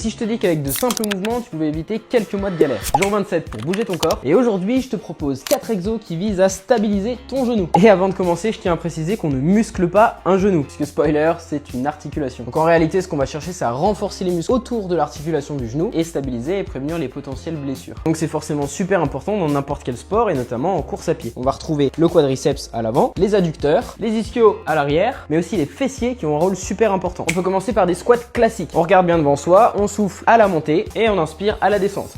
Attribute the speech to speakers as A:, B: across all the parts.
A: Si je te dis qu'avec de simples mouvements, tu pouvais éviter quelques mois de galère. Jour 27 pour bouger ton corps. Et aujourd'hui, je te propose 4 exos qui visent à stabiliser ton genou. Et avant de commencer, je tiens à préciser qu'on ne muscle pas un genou. Puisque spoiler, c'est une articulation. Donc en réalité, ce qu'on va chercher, c'est à renforcer les muscles autour de l'articulation du genou et stabiliser et prévenir les potentielles blessures. Donc c'est forcément super important dans n'importe quel sport et notamment en course à pied. On va retrouver le quadriceps à l'avant, les adducteurs, les ischios à l'arrière, mais aussi les fessiers qui ont un rôle super important. On peut commencer par des squats classiques. On regarde bien devant soi, on souffle à la montée et on inspire à la descente.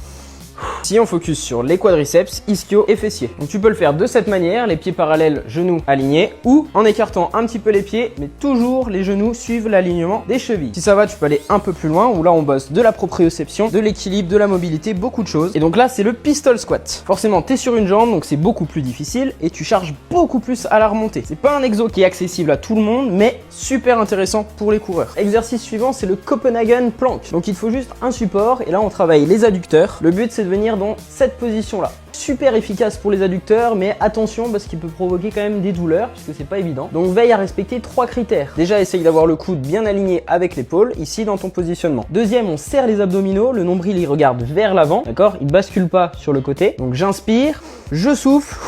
A: Si on focus sur les quadriceps, ischios et fessiers. Donc tu peux le faire de cette manière, les pieds parallèles, genoux alignés, ou en écartant un petit peu les pieds, mais toujours les genoux suivent l'alignement des chevilles. Si ça va, tu peux aller un peu plus loin, où là on bosse de la proprioception, de l'équilibre, de la mobilité, beaucoup de choses. Et donc là c'est le pistol squat. Forcément t'es sur une jambe, donc c'est beaucoup plus difficile, et tu charges beaucoup plus à la remontée. C'est pas un exo qui est accessible à tout le monde, mais super intéressant pour les coureurs. Exercice suivant, c'est le Copenhagen Plank. Donc il te faut juste un support, et là on travaille les adducteurs. Le but c'est de venir dans cette position là. Super efficace pour les adducteurs, mais attention parce qu'il peut provoquer quand même des douleurs puisque c'est pas évident. Donc veille à respecter 3 critères. Déjà, essaye d'avoir le coude bien aligné avec l'épaule, ici dans ton positionnement. Deuxième, on serre les abdominaux, le nombril il regarde vers l'avant, d'accord? Il bascule pas sur le côté. Donc j'inspire, je souffle,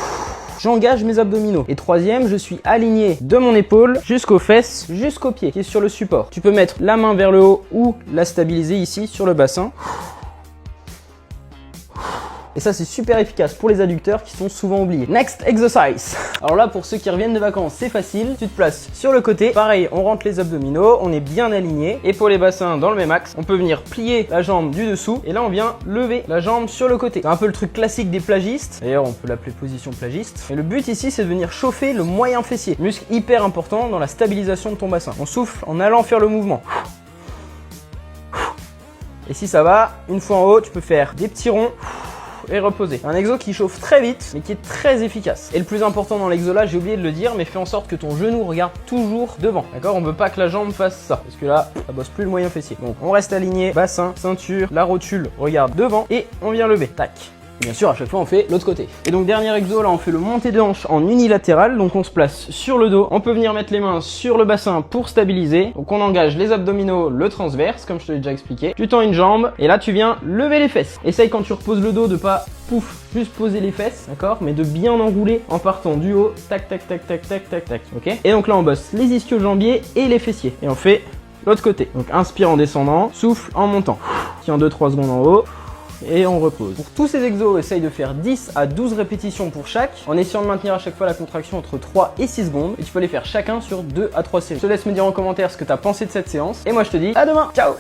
A: j'engage mes abdominaux. Et troisième, je suis aligné de mon épaule jusqu'aux fesses, jusqu'au pied qui est sur le support. Tu peux mettre la main vers le haut ou la stabiliser ici sur le bassin. Et ça, c'est super efficace pour les adducteurs qui sont souvent oubliés. Next exercise. Alors là, pour ceux qui reviennent de vacances, c'est facile. Tu te places sur le côté. Pareil, on rentre les abdominaux, on est bien aligné. Épaules et bassins dans le même axe. On peut venir plier la jambe du dessous. Et là, on vient lever la jambe sur le côté. C'est un peu le truc classique des plagistes. D'ailleurs, on peut l'appeler position plagiste. Et le but ici, c'est de venir chauffer le moyen fessier. Muscle hyper important dans la stabilisation de ton bassin. On souffle en allant faire le mouvement. Et si ça va, une fois en haut, tu peux faire des petits ronds et reposer. Un exo qui chauffe très vite mais qui est très efficace. Et le plus important dans l'exo là, j'ai oublié de le dire, mais fais en sorte que ton genou regarde toujours devant. D'accord? On veut pas que la jambe fasse ça parce que là, ça bosse plus le moyen fessier. Donc on reste aligné, bassin, ceinture, la rotule regarde devant et on vient lever. Tac. Et bien sûr, à chaque fois, on fait l'autre côté. Et donc, dernier exo, là, on fait le monté de hanche en unilatéral. Donc, on se place sur le dos. On peut venir mettre les mains sur le bassin pour stabiliser. Donc, on engage les abdominaux, le transverse, comme je te l'ai déjà expliqué. Tu tends une jambe et là, tu viens lever les fesses. Essaye quand tu reposes le dos de pas, pouf, juste poser les fesses, d'accord? Mais de bien enrouler en partant du haut. Tac, tac, tac, tac, tac, tac, tac. Ok? Et donc là, on bosse les ischio-jambiers et les fessiers. Et on fait l'autre côté. Donc, inspire en descendant, souffle en montant. Tiens 2-3 secondes en haut. Et on repose. Pour tous ces exos, essaye de faire 10 à 12 répétitions pour chaque, en essayant de maintenir à chaque fois la contraction entre 3 et 6 secondes. Et tu peux les faire chacun sur 2 à 3 séries. Je te laisse me dire en commentaire ce que tu as pensé de cette séance. Et moi je te dis à demain. Ciao!